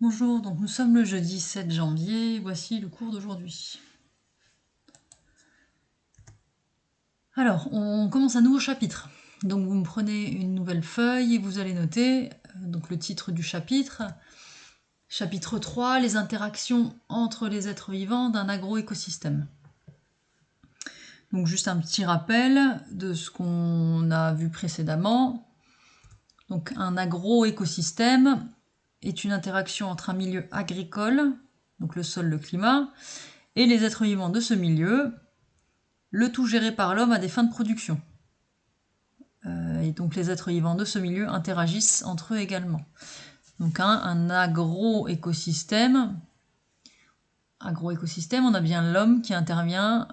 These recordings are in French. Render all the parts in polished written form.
Bonjour, donc nous sommes le jeudi 7 janvier, voici le cours d'aujourd'hui. Alors, on commence un nouveau chapitre. Donc vous me prenez une nouvelle feuille et vous allez noter donc le titre du chapitre. Chapitre 3, les interactions entre les êtres vivants d'un agroécosystème. Donc juste un petit rappel de ce qu'on a vu précédemment. Donc un agroécosystème est une interaction entre un milieu agricole, donc le sol, le climat, et les êtres vivants de ce milieu, le tout géré par l'homme à des fins de production. Et donc les êtres vivants de ce milieu interagissent entre eux également. Donc un agroécosystème, on a bien l'homme qui intervient.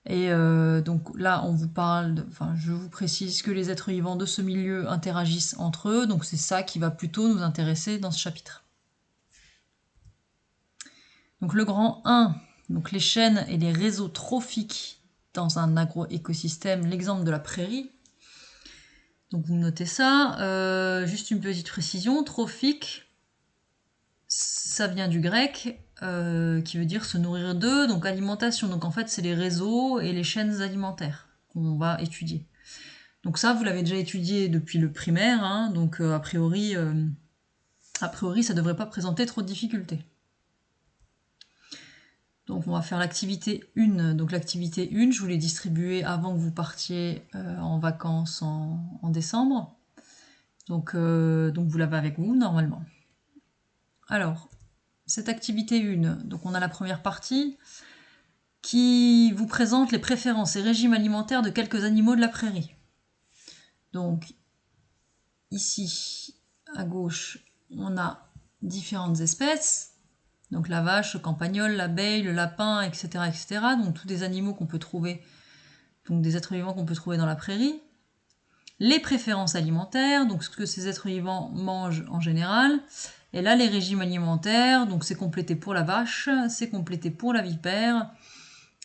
Et donc là, on vous parle, je vous précise que les êtres vivants de ce milieu interagissent entre eux, donc c'est ça qui va plutôt nous intéresser dans ce chapitre. Donc le grand 1, donc les chaînes et les réseaux trophiques dans un agroécosystème, l'exemple de la prairie. Donc vous notez ça, juste une petite précision, trophique, ça vient du grec, qui veut dire se nourrir d'eux, donc alimentation. Donc en fait c'est les réseaux et les chaînes alimentaires qu'on va étudier. Donc ça vous l'avez déjà étudié depuis le primaire, hein, donc a priori ça ne devrait pas présenter trop de difficultés. Donc on va faire l'activité 1. Donc l'activité 1, je vous l'ai distribuée avant que vous partiez en vacances en décembre. Donc vous l'avez avec vous normalement. Alors, cette activité 1, donc on a la première partie qui vous présente les préférences et régimes alimentaires de quelques animaux de la prairie. Donc ici, à gauche, on a différentes espèces. Donc la vache, le campagnol, l'abeille, le lapin, etc., etc. Donc tous des animaux qu'on peut trouver, donc des êtres vivants qu'on peut trouver dans la prairie. Les préférences alimentaires, donc ce que ces êtres vivants mangent en général. Et là, les régimes alimentaires, donc c'est complété pour la vache, c'est complété pour la vipère.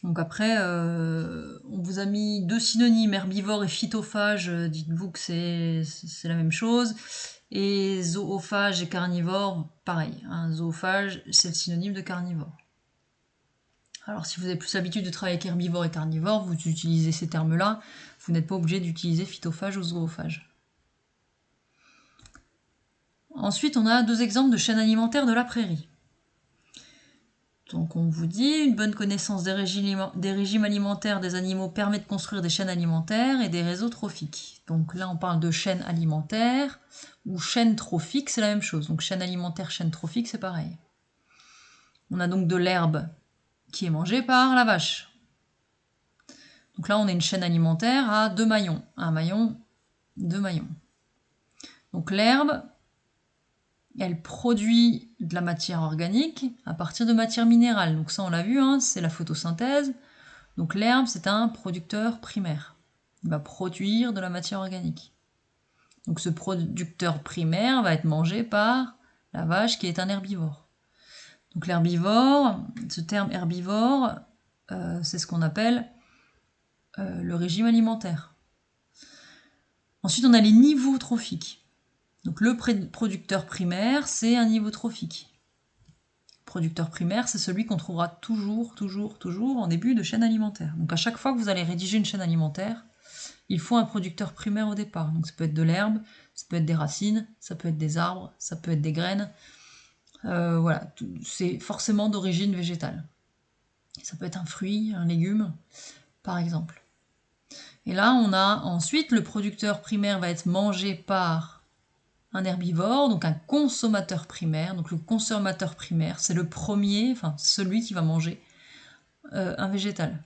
Donc après, on vous a mis 2 synonymes, herbivore et phytophage, dites-vous que c'est la même chose. Et zoophage et carnivore, pareil. Hein, zoophage, c'est le synonyme de carnivore. Alors si vous avez plus l'habitude de travailler avec herbivore et carnivore, vous utilisez ces termes-là. Vous n'êtes pas obligé d'utiliser phytophage ou zoophage. Ensuite, on a 2 exemples de chaînes alimentaires de la prairie. Donc on vous dit, une bonne connaissance des régimes alimentaires des animaux permet de construire des chaînes alimentaires et des réseaux trophiques. Donc là on parle de chaînes alimentaires ou chaînes trophiques, c'est la même chose. Donc chaîne alimentaire, chaîne trophique, c'est pareil. On a donc de l'herbe qui est mangée par la vache. Donc là on a une chaîne alimentaire à 2 maillons. Un maillon, 2 maillons. Donc l'herbe, elle produit de la matière organique à partir de matière minérale. Donc ça on l'a vu, hein, c'est la photosynthèse. Donc l'herbe, c'est un producteur primaire. Il va produire de la matière organique. Donc ce producteur primaire va être mangé par la vache qui est un herbivore. Donc l'herbivore, ce terme herbivore, c'est ce qu'on appelle le régime alimentaire. Ensuite, on a les niveaux trophiques. Donc le producteur primaire, c'est un niveau trophique. Producteur primaire, c'est celui qu'on trouvera toujours en début de chaîne alimentaire. Donc à chaque fois que vous allez rédiger une chaîne alimentaire, il faut un producteur primaire au départ. Donc ça peut être de l'herbe, ça peut être des racines, ça peut être des arbres, ça peut être des graines. Voilà, c'est forcément d'origine végétale. Ça peut être un fruit, un légume, par exemple. Et là, on a ensuite le producteur primaire va être mangé par un herbivore, donc un consommateur primaire. Donc le consommateur primaire, c'est le premier, enfin celui qui va manger un végétal.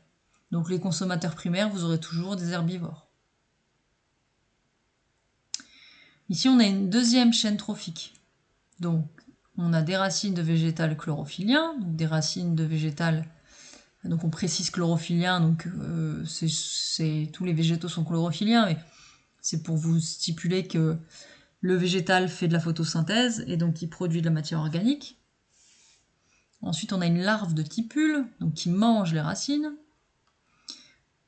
Donc les consommateurs primaires, vous aurez toujours des herbivores. Ici, on a une deuxième chaîne trophique. Donc, on a des racines de végétal chlorophyllien, donc des racines de végétal. Donc, on précise chlorophyllien, donc tous les végétaux sont chlorophylliens, mais c'est pour vous stipuler que le végétal fait de la photosynthèse et donc il produit de la matière organique. Ensuite, on a une larve de tipule, donc qui mange les racines.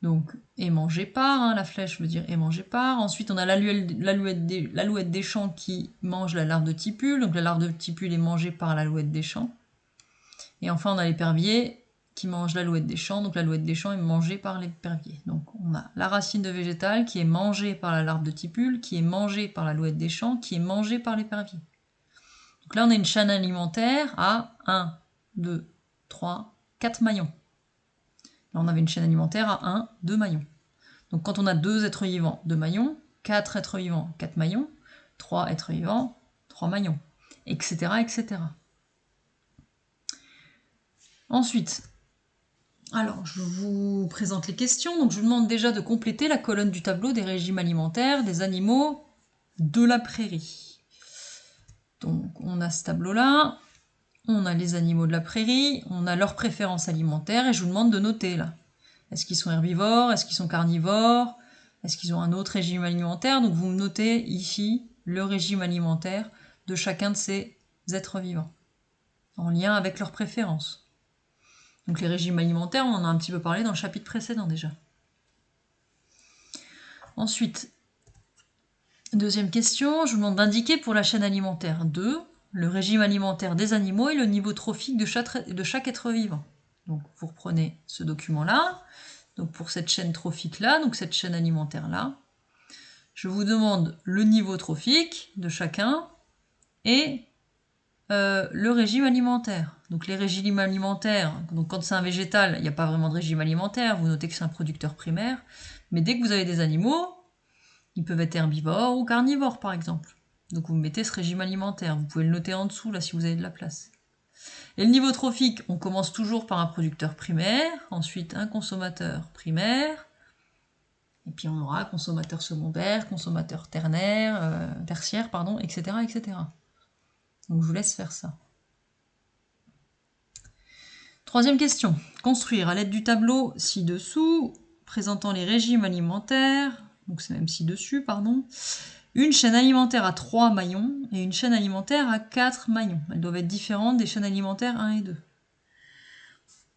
Donc, est mangé par, hein, la flèche veut dire est mangé par. Ensuite, on a l'alouette des champs qui mange la larve de tipule. Donc, la larve de tipule est mangée par l'alouette des champs. Et enfin, on a l'épervier qui mange l'alouette des champs. Donc, l'alouette des champs est mangée par l'épervier. Donc, on a la racine de végétal qui est mangée par la larve de tipule, qui est mangée par l'alouette des champs, qui est mangée par l'épervier. Donc là, on a une chaîne alimentaire à 1, 2, 3, 4 maillons. Là, on avait une chaîne alimentaire à 1, 2 maillons. Donc quand on a 2 êtres vivants, 2 maillons, 4 êtres vivants, 4 maillons, 3 êtres vivants, 3 maillons, etc. etc. Ensuite, alors je vous présente les questions. Donc je vous demande déjà de compléter la colonne du tableau des régimes alimentaires des animaux de la prairie. Donc on a ce tableau-là, on a les animaux de la prairie, on a leurs préférences alimentaires et je vous demande de noter là. Est-ce qu'ils sont herbivores? Est-ce qu'ils sont carnivores? Est-ce qu'ils ont un autre régime alimentaire? Donc vous me notez ici le régime alimentaire de chacun de ces êtres vivants, en lien avec leurs préférences. Donc les régimes alimentaires, on en a un petit peu parlé dans le chapitre précédent déjà. Ensuite, deuxième question, je vous demande d'indiquer pour la chaîne alimentaire 2, le régime alimentaire des animaux et le niveau trophique de chaque être vivant. Donc vous reprenez ce document-là. Donc pour cette chaîne trophique-là, donc cette chaîne alimentaire-là, je vous demande le niveau trophique de chacun et le régime alimentaire. Donc les régimes alimentaires, donc quand c'est un végétal, il n'y a pas vraiment de régime alimentaire, vous notez que c'est un producteur primaire, mais dès que vous avez des animaux, ils peuvent être herbivores ou carnivores par exemple. Donc vous mettez ce régime alimentaire, vous pouvez le noter en dessous là si vous avez de la place. Et le niveau trophique, on commence toujours par un producteur primaire, ensuite un consommateur primaire, et puis on aura consommateur secondaire, consommateur tertiaire, etc., etc. Donc je vous laisse faire ça. Troisième question. Construire à l'aide du tableau ci-dessous, présentant les régimes alimentaires, donc c'est même ci-dessus, pardon, une chaîne alimentaire à 3 maillons et une chaîne alimentaire à 4 maillons. Elles doivent être différentes des chaînes alimentaires 1 et 2.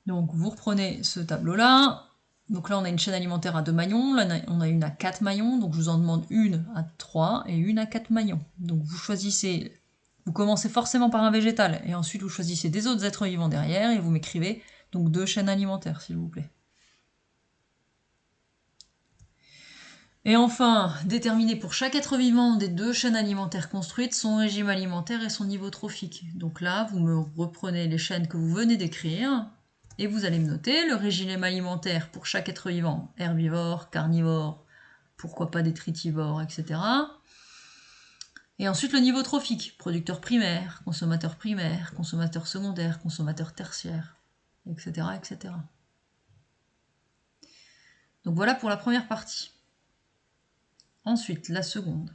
Donc vous reprenez ce tableau-là. Donc là, on a une chaîne alimentaire à 2 maillons, là on a une à 4 maillons, donc je vous en demande une à 3 et une à 4 maillons. Donc vous choisissez, vous commencez forcément par un végétal, et ensuite vous choisissez des autres êtres vivants derrière, et vous m'écrivez donc 2 chaînes alimentaires, s'il vous plaît. Et enfin, déterminer pour chaque être vivant des 2 chaînes alimentaires construites son régime alimentaire et son niveau trophique. Donc là, vous me reprenez les chaînes que vous venez d'écrire, et vous allez me noter le régime alimentaire pour chaque être vivant, herbivore, carnivore, pourquoi pas détritivore, etc. Et ensuite le niveau trophique, producteur primaire, consommateur secondaire, consommateur tertiaire, etc., etc. Donc voilà pour la première partie. Ensuite, la seconde,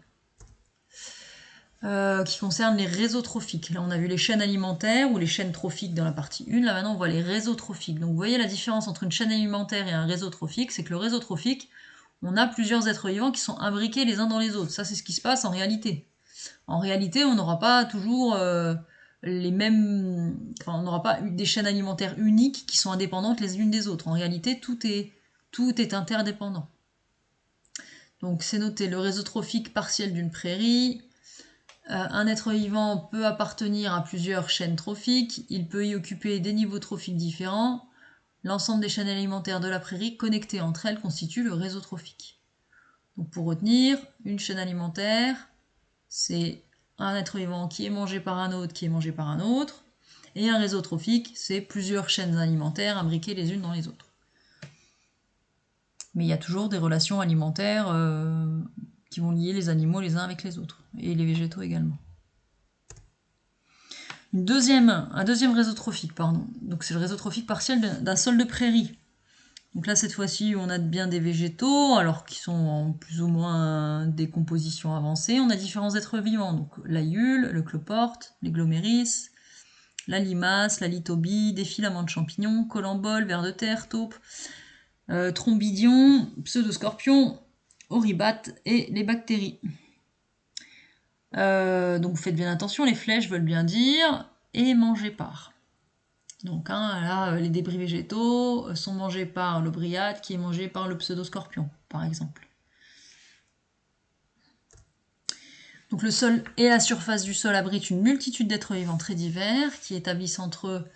qui concerne les réseaux trophiques. Là, on a vu les chaînes alimentaires ou les chaînes trophiques dans la partie 1. Là, maintenant, on voit les réseaux trophiques. Donc, vous voyez la différence entre une chaîne alimentaire et un réseau trophique, c'est que le réseau trophique, on a plusieurs êtres vivants qui sont imbriqués les uns dans les autres. Ça, c'est ce qui se passe en réalité. En réalité, on n'aura pas toujours les mêmes... Enfin, on n'aura pas des chaînes alimentaires uniques qui sont indépendantes les unes des autres. En réalité, tout est interdépendant. Donc, c'est noté le réseau trophique partiel d'une prairie. Un être vivant peut appartenir à plusieurs chaînes trophiques. Il peut y occuper des niveaux trophiques différents. L'ensemble des chaînes alimentaires de la prairie connectées entre elles constitue le réseau trophique. Donc, pour retenir, une chaîne alimentaire, c'est un être vivant qui est mangé par un autre, qui est mangé par un autre. Et un réseau trophique, c'est plusieurs chaînes alimentaires imbriquées les unes dans les autres. Mais il y a toujours des relations alimentaires qui vont lier les animaux les uns avec les autres, et les végétaux également. Un deuxième réseau trophique, pardon. Donc c'est le réseau trophique partiel d'un sol de prairie. Donc là, cette fois-ci, on a bien des végétaux, alors qui sont en plus ou moins décomposition avancée. On a différents êtres vivants, donc l'aïeul, le cloporte, les gloméris, la limace, la litobie, des filaments de champignons, collemboles, vers de terre, taupes, trombidions, pseudoscorpions, oribates et les bactéries. Donc vous faites bien attention, les flèches veulent bien dire et mangez par. Donc là, les débris végétaux sont mangés par le bryate qui est mangé par le pseudoscorpion, par exemple. Donc le sol et la surface du sol abritent une multitude d'êtres vivants très divers qui établissent entre eux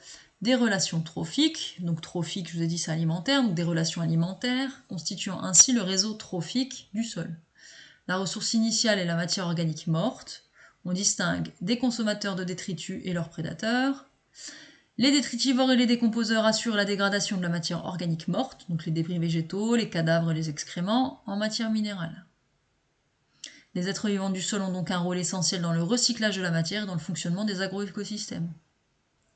des relations trophiques. Donc trophique, je vous ai dit, c'est alimentaire, donc des relations alimentaires, constituant ainsi le réseau trophique du sol. La ressource initiale est la matière organique morte. On distingue des consommateurs de détritus et leurs prédateurs. Les détritivores et les décomposeurs assurent la dégradation de la matière organique morte, donc les débris végétaux, les cadavres et les excréments, en matière minérale. Les êtres vivants du sol ont donc un rôle essentiel dans le recyclage de la matière et dans le fonctionnement des agroécosystèmes.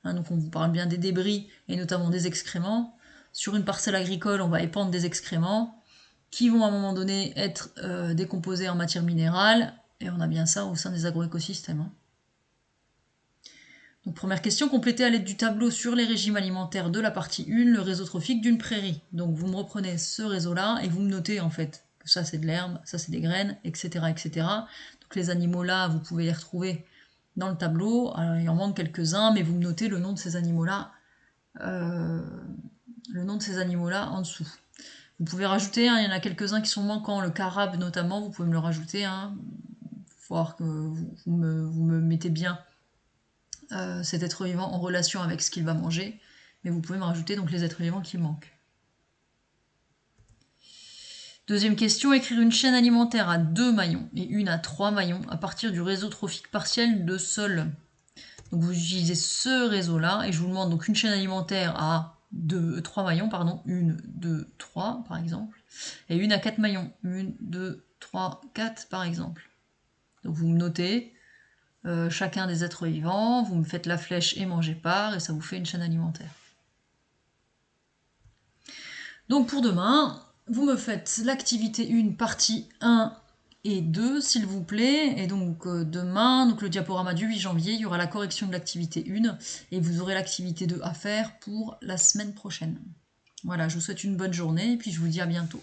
Donc on vous parle bien des débris et notamment des excréments. Sur une parcelle agricole, on va épandre des excréments qui vont à un moment donné être décomposés en matière minérale, et on a bien ça au sein des agroécosystèmes. Donc première question, complétez à l'aide du tableau sur les régimes alimentaires de la partie 1 le réseau trophique d'une prairie. Donc vous me reprenez ce réseau-là et vous me notez en fait que ça c'est de l'herbe, ça c'est des graines, etc., etc. Donc les animaux là, vous pouvez les retrouver dans le tableau. Alors, il en manque quelques-uns, mais vous me notez le nom de ces animaux-là en dessous. Vous pouvez rajouter, il y en a quelques-uns qui sont manquants, le carabe notamment, vous pouvez me le rajouter. Il faut voir que vous me mettez bien cet être vivant en relation avec ce qu'il va manger, mais vous pouvez me rajouter donc les êtres vivants qui manquent. Deuxième question, écrire une chaîne alimentaire à 2 maillons et une à 3 maillons à partir du réseau trophique partiel de sol. Donc vous utilisez ce réseau-là et je vous demande donc une chaîne alimentaire à 3 maillons, 1, 2, 3 par exemple, et une à 4 maillons, 1, 2, 3, 4 par exemple. Donc vous me notez chacun des êtres vivants, vous me faites la flèche et mangez par, et ça vous fait une chaîne alimentaire. Donc pour demain, vous me faites l'activité 1, partie 1 et 2, s'il vous plaît. Et donc demain, donc le diaporama du 8 janvier, il y aura la correction de l'activité 1, et vous aurez l'activité 2 à faire pour la semaine prochaine. Voilà, je vous souhaite une bonne journée, et puis je vous dis à bientôt.